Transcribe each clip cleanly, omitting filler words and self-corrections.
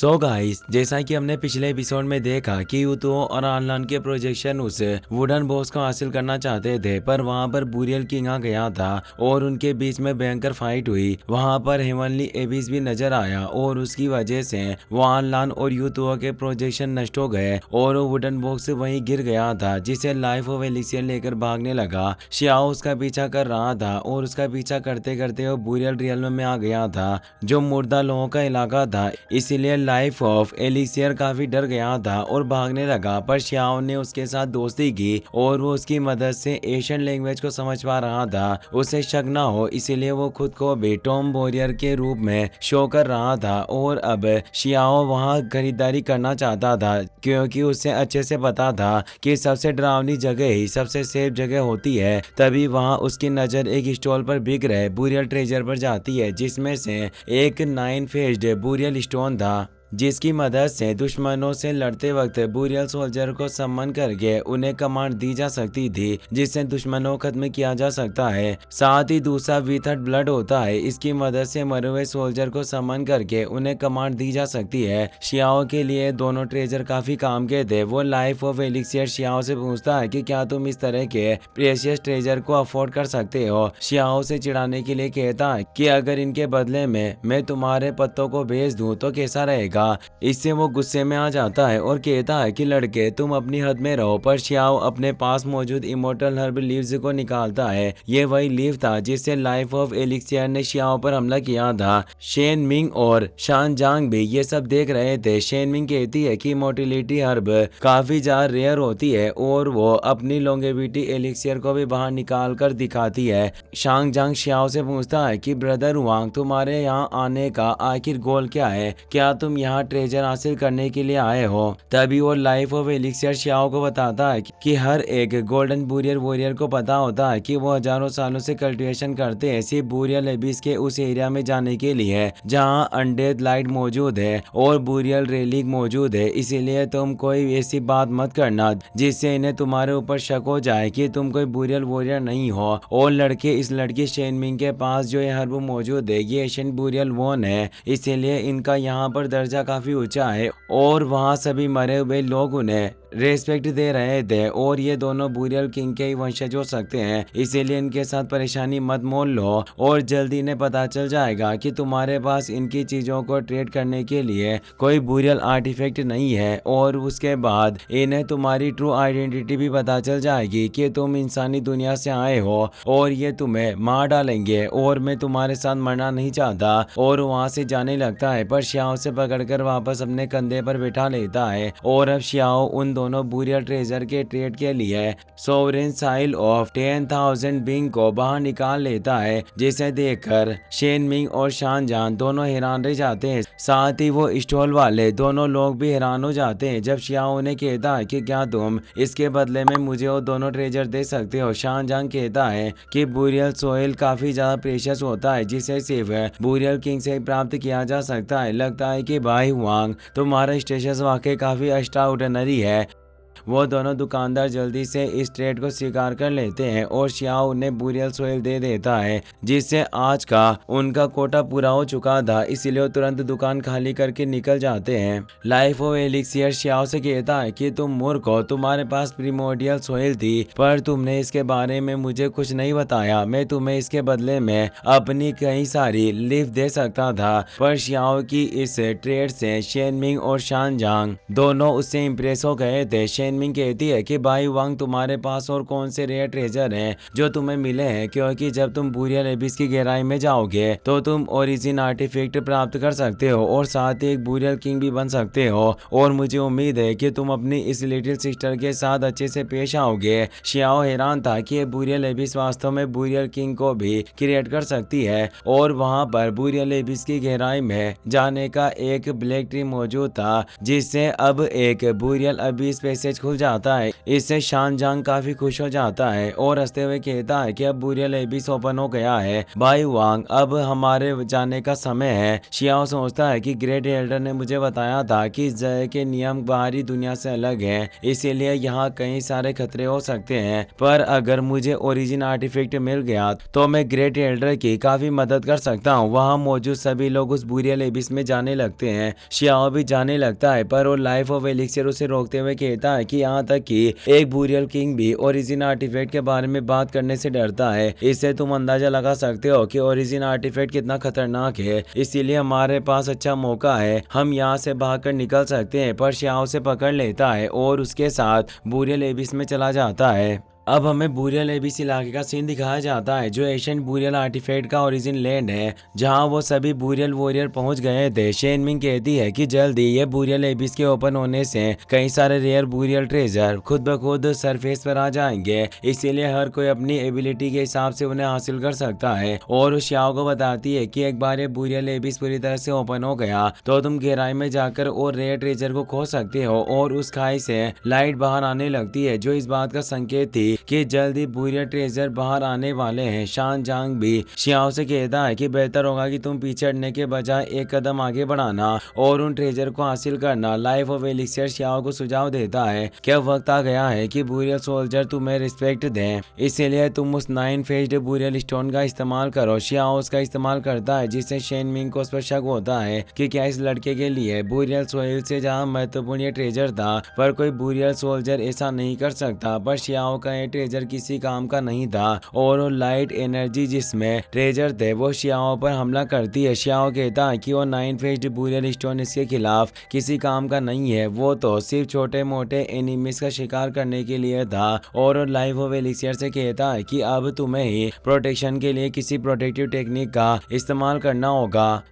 So guys, जैसा कि हमने पिछले एपिसोड में देखा कि यूतो और आनलान के प्रोजेक्शन उस वुडन बॉक्स को हासिल करना चाहते थे, पर वहां पर बुरियल किंग आ गया था और उनके बीच में भयंकर फाइट हुई। वहां पर हेवनली एबिस भी नजर आया और उसकी वजह से वो आनलान और यूतो के प्रोजेक्शन नष्ट हो गए और वो वुडन बॉक्स वहीं गिर गया था, जिसे लाइफ ऑफ एलिक्सियर लेकर भागने लगा। शियाओ उसका पीछा कर रहा था और उसका पीछा करते करते वो बुरियल रियल्म में आ गया था, जो मुर्दा लोगों का इलाका था। इसीलिए लाइफ ऑफ एलिक्सियर काफी डर गया था और भागने लगा, पर श्याओ ने उसके साथ दोस्ती की और वो उसकी मदद से एशियन लैंग्वेज को समझ पा रहा था। उसे शक ना हो इसीलिए वो खुद को भी टॉम वॉरियर के रूप में शो कर रहा था और अब शियाओ वहां खरीदारी करना चाहता था, क्योंकि उसे अच्छे से पता था कि सबसे डरावनी जगह ही सबसे सेफ जगह होती है। तभी वहां उसकी नजर एक स्टॉल पर बिक रहे बुरियल ट्रेजर पर जाती है, जिसमें से एक 9 फेस्ड बुरियल स्टोन था, जिसकी मदद से दुश्मनों से लड़ते वक्त बुरियल सोल्जर को सम्मन करके उन्हें कमांड दी जा सकती थी, जिससे दुश्मनों को खत्म किया जा सकता है। साथ ही दूसरा विथर्ड ब्लड होता है, इसकी मदद से मरे हुए सोल्जर को सम्मन करके उन्हें कमांड दी जा सकती है। शियाओ के लिए दोनों ट्रेजर काफी काम के थे। वो लाइफ ऑफ एलिक्सियर शियाओ से पूछता है कि क्या तुम इस तरह के प्रेशियस ट्रेजर को अफोर्ड कर सकते हो। शियाओ से चिढ़ाने के लिए कहता है कि अगर इनके बदले में मैं तुम्हारे पत्तों को भेज दूं तो कैसा रहेगा। इससे वो गुस्से में आ जाता है और कहता है कि लड़के तुम अपनी हद में रहो, पर शियाओ अपने पास मौजूद इमोर्टल हर्ब लीव्स को निकालता है। ये वही लीव था जिससे लाइफ ऑफ एलिक्सियर ने शियाओ पर हमला किया था। शेन मिंग और शान जांग भी ये सब देख रहे थे। शेन मिंग कहती है कि मोटिलिटी हर्ब काफी ज्यादा रेयर होती है और वो अपनी लॉन्गेविटी एलिक्सियर को भी बाहर निकाल कर दिखाती है। शांग जांग शियाओ से पूछता है कि ब्रदर वांग, तुम्हारे यहाँ आने का आखिर गोल क्या है? क्या तुम यहाँ ट्रेजर हासिल करने के लिए आए हो? तभी वो लाइफ ऑफ एलिक्सियर शियाओ को बताता है कि हर एक गोल्डन बुरियल वॉरियर को पता होता है कि वो हजारों सालों से कल्टीवेशन करते हैं सिर्फ बुरियल एबिस के उस एरिया में जाने के लिए जहां अनडेड लाइट मौजूद है और बुरियल रेलिक मौजूद है। इसीलिए तुम कोई ऐसी बात मत करना जिससे इन्हें तुम्हारे ऊपर शक हो जाए कि तुम कोई बुरियल वॉरियर नहीं हो। और लड़के, इस लड़की शेनमिंग के पास जो ये हर्ब मौजूद है ये एशियन बुरियल वन है, इसीलिए इनका यहाँ पर दर्जा काफी ऊंचा है और वहाँ सभी मरे हुए लोग उन्हें रेस्पेक्ट दे रहे थे और ये दोनों बुरियल किंग के ही वंशज हो सकते हैं। इसीलिए इनके साथ परेशानी मत मोल लो और जल्दी इन्हें पता चल जाएगा कि तुम्हारे पास इनकी चीजों को ट्रेड करने के लिए कोई बुरियल आर्टिफैक्ट नहीं है। और उसके बाद इन्हें तुम्हारी ट्रू आइडेंटिटी भी पता चल जाएगी कि तुम इंसानी दुनिया से आए हो और ये तुम्हें मार डालेंगे और मैं तुम्हारे साथ मरना नहीं चाहता। और वहाँ से जाने लगता है, पर शियाओ से पकड़कर वापस अपने कंधे पर बैठा लेता है और अब शियाओ उन दोनों बुरियल ट्रेजर के ट्रेड के लिए सोवरेन साइल ऑफ 10,000 बिंग को बाहर निकाल लेता है, जिसे देखकर शेन मिंग और शान जान दोनों हैरान रह जाते हैं। साथ ही वो स्टॉल वाले दोनों लोग भी हैरान हो जाते हैं जब शियाओ उन्हें कहता है कि क्या तुम इसके बदले में मुझे वो दोनों ट्रेजर दे सकते हो। शान जान कहता है कि बुरियल सोइल काफी ज्यादा प्रेशियस होता है, जिसे सिर्फ बुरियल किंग से प्राप्त किया जा सकता है। लगता है कि भाई वांग, तुम्हारा स्टेटस वाकई काफी एक्स्ट्रा ऑर्डिनरी है। वो दोनों दुकानदार जल्दी से इस ट्रेड को स्वीकार कर लेते हैं और शियाओ उन्हें बुरियल सोइल दे देता है, जिससे आज का उनका कोटा पूरा हो चुका था। इसीलिए वो तुरंत दुकान खाली करके निकल जाते हैं। लाइफ ऑफ एलिक्सियर शियाओ से कहता है कि तुम मूर्ख हो, तुम्हारे पास प्रीमोडियल सोइल थी पर तुमने इसके बारे में मुझे कुछ नहीं बताया। मैं तुम्हें इसके बदले में अपनी कई सारी लीफ दे सकता था। पर शियाओ की इस ट्रेड से शेन मिंग और शान जांग दोनों उससे इम्प्रेस हो गए थे। शेनमिंग कहती है कि भाई वांग, तुम्हारे पास और कौन से रेयर ट्रेजर हैं जो तुम्हें मिले हैं, क्योंकि जब तुम बुरियल एबिस की गहराई में जाओगे तो तुम ओरिजिन आर्टिफैक्ट प्राप्त कर सकते हो और साथ ही एक बुरियल किंग भी बन सकते हो। और मुझे उम्मीद है कि तुम अपनी इस लिटिल सिस्टर के साथ अच्छे से पेश आओगे। शियाओ हैरान था कि बुरियल एबिस वास्तव में बुरियल किंग को भी क्रिएट कर सकती है और वहां पर बुरियल एबिस की गहराई में जाने का एक ब्लैक ट्री मौजूद था, जिससे अब एक बुरियल एबिस पैसेज मैसेज खुल जाता है। इससे शानजांग काफी खुश हो जाता है और हंसते हुए कहता है कि अब बुरियल एबिस ओपन हो गया है भाई वांग, अब हमारे जाने का समय है। शियाओ सोचता है कि ग्रेट एल्डर ने मुझे बताया था कि इस जगह के नियम बाहरी दुनिया से अलग हैं, इसीलिए यहाँ कई सारे खतरे हो सकते हैं, पर अगर मुझे ओरिजिन आर्टिफैक्ट मिल गया तो मैं ग्रेट एल्डर की काफी मदद कर सकता हूँ। वहाँ मौजूद सभी लोग उस बुरियल एबिस में जाने लगते हैं। शियाओ भी जाने लगता है, पर वो लाइफ ऑफ एलिक्सियर उसे रोकते हुए कहता है कि यहाँ तक कि एक बुरियल किंग भी ओरिजिन आर्टिफैक्ट के बारे में बात करने से डरता है। इससे तुम अंदाजा लगा सकते हो कि ओरिजिन आर्टिफैक्ट कितना खतरनाक है, इसीलिए हमारे पास अच्छा मौका है, हम यहाँ से भागकर निकल सकते हैं। पर शियाओ से पकड़ लेता है और उसके साथ बुरियल एबिस में चला जाता है। अब हमें बुरियल एबिस इलाके का सीन दिखाया जाता है जो एशियन बुरियल आर्टिफैक्ट का ओरिजिन लैंड है, जहां वो सभी बुरियल वॉरियर पहुंच गए थे। शेन मिंग कहती है कि जल्दी ये बुरियल एबिस के ओपन होने से कई सारे रेयर बुरियल ट्रेजर खुद ब खुद सरफेस पर आ जाएंगे, इसीलिए हर कोई अपनी एबिलिटी के हिसाब से उन्हें हासिल कर सकता है। और उस शियाओ को बताती है कि एक बार ये बुरियल एबिस पूरी तरह से ओपन हो गया तो तुम गहराई में जाकर और रेयर ट्रेजर को खो सकते हो। और उस खाई से लाइट बाहर आने लगती है जो इस बात का संकेत थी कि जल्दी बुरियल ट्रेजर बाहर आने वाले हैं। शानजांग भी शियाओ से कहता है कि बेहतर होगा कि तुम पीछे हटने के बजाय एक कदम आगे बढ़ाना और उन ट्रेजर को हासिल करना। लाइफ ऑफ एलिक्सियर शियाओ को सुझाव देता है कि अब वक्त आ गया है कि बुरियल सोल्जर तुम्हें रिस्पेक्ट दें, इसीलिए तुम उस 9 फेस्ड बुरियल स्टोन का इस्तेमाल करो। शियाओ उसका इस्तेमाल करता है जिससे शेन मिंग को उस पर शक होता है कि क्या इस लड़के के लिए बुरियल सोइल से जहाँ महत्वपूर्ण ये ट्रेजर था, पर कोई बुरियल सोल्जर ऐसा नहीं कर सकता। पर शियाओ का ये ट्रेजर किसी काम का नहीं था और वो लाइट एनर्जी जिसमें ट्रेजर थे वो शियाओ पर हमला करती है। शियाओ कहता है कि वो 9 फेस्ड बुरियल स्टोन इसके खिलाफ किसी काम का नहीं है, वो तो सिर्फ छोटे मोटे एनिमीज का शिकार करने के लिए था। और लाइफ ऑफ एलिक्सियर से कहता है कि अब तुम्हें ही प्रोटेक्शन के लिए किसी प्रोटेक्टिव टेक्निक का इस्तेमाल करना होगा,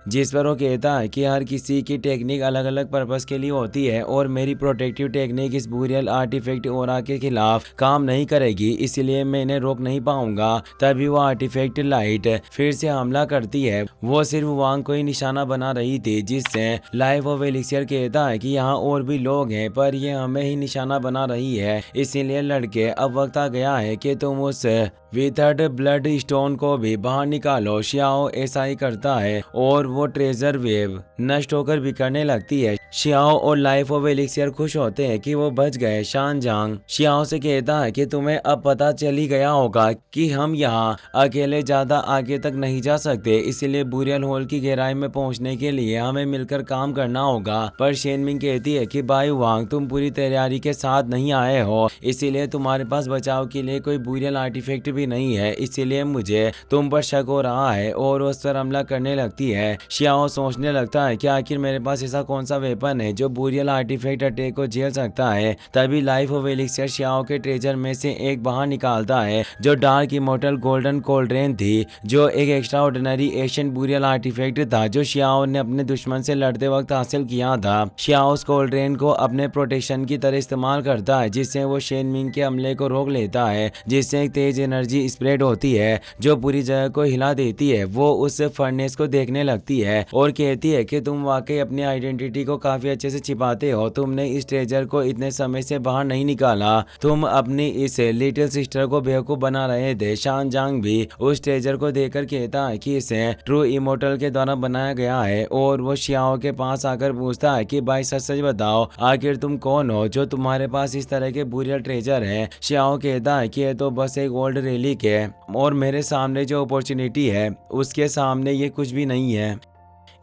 जिस पर वो कहता है कि हर किसी की टेक्निक अलग अलग पर्पस के लिए होती है और मेरी प्रोटेक्टिव टेक्निक इस बुरियल आर्टिफैक्ट ओरा के खिलाफ काम नहीं करेगी, इसलिए मैं इन्हें रोक नहीं पाऊंगा। तभी वो आर्टिफैक्ट लाइट फिर से हमला करती है। वो सिर्फ वांग को ही निशाना बना रही थी, जिससे लाइफ ऑफ एलिक्सियर कहता है कि यहाँ और भी लोग हैं पर ये हमें ही निशाना बना रही है, इसीलिए लड़के अब वक्त आ गया है कि तुम उस विथर्ड ब्लड स्टोन को भी बाहर निकालो। शियाओ ऐसा ही करता है और वो ट्रेजर वेव नष्ट होकर बिखरने लगती है। शियाओ और लाइफ ऑफ एलिक्सियर खुश होते हैं कि वो बच गए। शानजांग शियाओ से कहता है कि तुम्हें अब पता चल ही गया होगा कि हम यहाँ अकेले ज्यादा आगे तक नहीं जा सकते, इसीलिए बुरियल होल की गहराई में पहुँचने के लिए हमें मिलकर काम करना होगा। पर शेनमिंग कहती है कि भाई वांग तुम पूरी तैयारी के साथ नहीं आए हो, इसीलिए तुम्हारे पास बचाव के लिए कोई बुरियल आर्टिफैक्ट भी नहीं है, इसीलिए मुझे तुम पर शक हो रहा है और उस पर हमला करने लगती है। शियाओ सोचने लगता है कि आखिर मेरे पास ऐसा कौन सा वेपन है जो बुरियल आर्टिफैक्ट अटैक को झेल सकता है। तभी लाइफ ऑफ एलिक्सियर शियाओ के ट्रेजर में से एक बाहर निकालता है जो डार्क इमोर्टल गोल्डन कोल्ड्रेन थी, जो एक extraordinary Asian burial artifact था जो शियाओ ने अपने दुश्मन से लड़ते वक्त हासिल किया था। शियाओ उस कोल्ड्रेन को अपने प्रोटेक्शन की तरह इस्तेमाल करता है, जिससे वो शेन मिंग के हमले को रोक लेता है, जिससे एक तेज एनर्जी स्प्रेड होती है जो पूरी जगह को हिला देती है। वो उस फर्नेस को देखने लगती है और कहती है कि तुम वाकई अपनी आइडेंटिटी को काफी अच्छे से छिपाते हो, तुमने इस ट्रेजर को इतने समय से बाहर नहीं निकाला, तुम अपनी इस लिटिल सिस्टर को बेवकूफ बना रहे थे। शानजांग भी उस ट्रेजर को देखकर कहता है कि इसे ट्रू इमोर्टल के द्वारा बनाया गया है और वो शियाओ के पास आकर पूछता है कि भाई सच सच बताओ आखिर तुम कौन हो जो तुम्हारे पास इस तरह के बुरियल ट्रेजर है। शियाओ कहता है कि ये तो बस एक ओल्ड रेलिक है और मेरे सामने जो अपॉर्चुनिटी है उसके सामने ये कुछ भी नहीं है,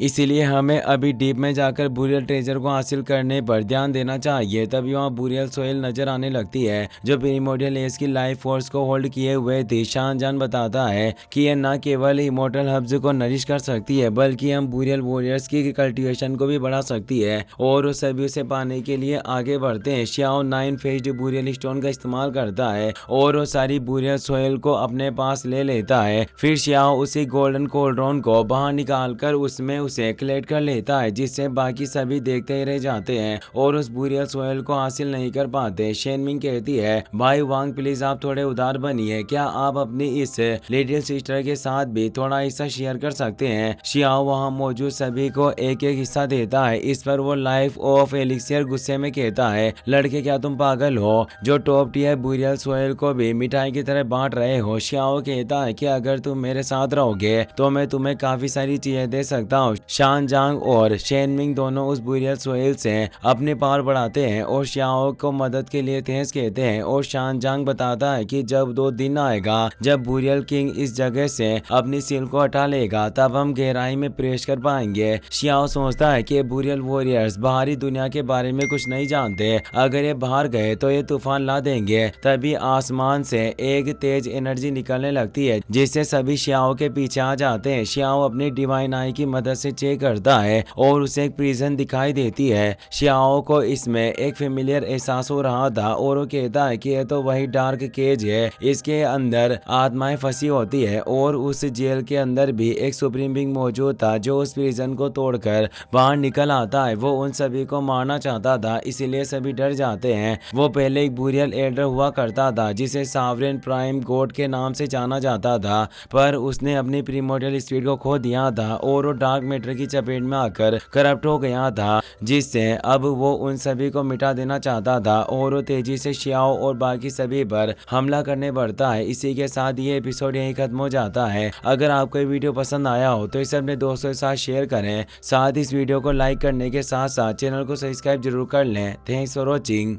इसीलिए हमें अभी डीप में जाकर बुरियल ट्रेजर को हासिल करने पर ध्यान देना चाहिए। तभी वहाँ बुरियल सोइल नजर आने लगती है जो प्रीमोर्डियल एज की लाइफ फोर्स को होल्ड किए हुए थी। शानजान बताता है कि यह न केवल इमोर्टल हब्स को नरिश कर सकती है बल्कि हम बुरियल वॉरियर्स की कल्टिवेशन को भी बढ़ा सकती है और उस सभी उसे पाने के लिए आगे बढ़ते हैं। शियाओ 9 फेस्ड बुरियल स्टोन का इस्तेमाल करता है और वो सारी बुरियल सोइल को अपने पास ले लेता है। फिर शियाओ उसी गोल्डन कोल्ड्रोन को बाहर निकाल कर उसमें उसे कलेक्ट कर लेता है, जिससे बाकी सभी देखते ही रह जाते हैं और उस बुरियल सोहेल को हासिल नहीं कर पाते। शेनमिंग कहती है, भाई वांग प्लीज आप थोड़े उदार बनिए, क्या आप अपनी इस लिटिल सिस्टर के साथ भी थोड़ा हिस्सा शेयर कर सकते हैं। शियाओ वहां मौजूद सभी को एक एक हिस्सा देता है। इस पर वो लाइफ ऑफ एलिक्सियर गुस्से में कहता है, लड़के क्या तुम पागल हो जो टॉप टियर बुरियल सोहेल को भी मिठाई की तरह बांट रहे हो। शियाओ कहता है कि अगर तुम मेरे साथ रहोगे तो मैं तुम्हें काफी सारी चीजें दे सकता हूँ। शान जांग और शेनमिंग दोनों उस बुरियल सोहेल से अपने पावर बढ़ाते हैं और शियाओ को मदद के लिए थैंक्स कहते हैं और शान जांग बताता है कि जब 2 दिन आएगा जब बुरियल किंग इस जगह से अपनी सील को हटा लेगा तब हम गहराई में प्रवेश कर पाएंगे। शियाओ सोचता है कि बुरियल वॉरियर्स बाहरी दुनिया के बारे में कुछ नहीं जानते, अगर ये बाहर गए तो ये तूफान ला देंगे। तभी आसमान से एक तेज एनर्जी निकलने लगती है जिससे सभी शियाओ के पीछे आ जाते हैं। शियाओ अपनी डिवाइन आई की मदद से चेक करता है और उसे एक प्रिजन दिखाई देती है। शियाओ को इसमें एक फेमिलियर एहसास हो रहा था और वो कहता है कि यह तो वही डार्क केज है, इसके अंदर आत्माएं फंसी होती है और उस जेल के अंदर भी एक सुप्रीम बीइंग मौजूद था जो उस प्रिजन को तोड़कर बाहर निकल आता है। वो उन सभी को मारना चाहता था, इसीलिए सभी डर जाते हैं। वो पहले एक बुरियल एल्डर हुआ करता था जिसे सावरेन प्राइम गॉड के नाम से जाना जाता था, पर उसने अपनी प्रीमोर्डियल स्पीड को खो दिया था और वो डार्क मैटर की चपेट में आकर करप्ट हो गया था, जिससे अब वो उन सभी को मिटा देना चाहता था और वो तेजी से शियाओ और बाकी सभी पर हमला करने बढ़ता है। इसी के साथ ये एपिसोड यहीं खत्म हो जाता है। अगर आपको ये वीडियो पसंद आया हो तो इसे अपने दोस्तों के साथ शेयर करें, साथ इस वीडियो को लाइक करने के साथ साथ चैनल को सब्सक्राइब जरूर कर लें। Thanks for watching.